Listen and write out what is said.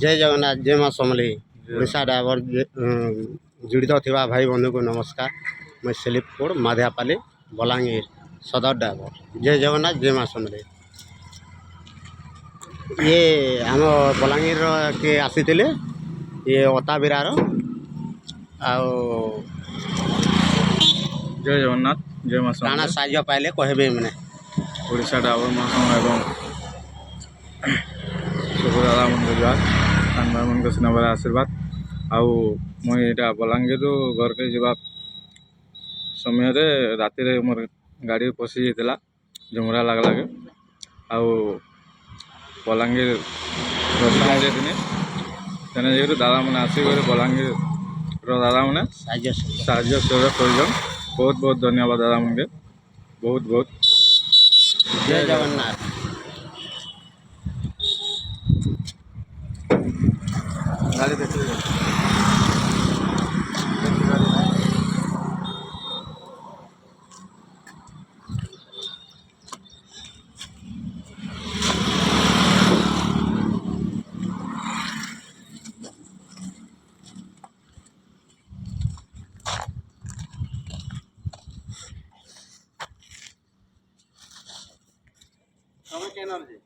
जय जगन्नाथ जय माँ समली ओडिशा ड्राइवर जुड़ित थिबा भाई बंधु को नमस्कार। मैं सिलीपुर माधियापाली बलांगीर सदर ड्राइवर। जय जगन्नाथ जय माँ समली। ये आम बलांगीर के आसी ये अता बिरार जय जगन्नाथ जय माँ काना समली। साहाଯ୍ୟ पाइले कहबे मैंने ओडिशा ड्राइवर महासंघ एवं सब दादा मन गुजरात सान भाई मन सिनेमा आशीर्वाद आउ मुझे बलांगीर घर के जवा समय राति मोर गाड़ी पशि जाता झुमरा लगला के आउ बलांगीर दर्शन देती तेने जो दादा मैंने आसिक बलांगीर दादा मैंने साहाଯ୍य सहयोग कर बहुत बहुत धन्यवाद दादा मन के बहुत बहुत जय जगन्नाथ। गाड़ी देखिए તમે કેનાર છે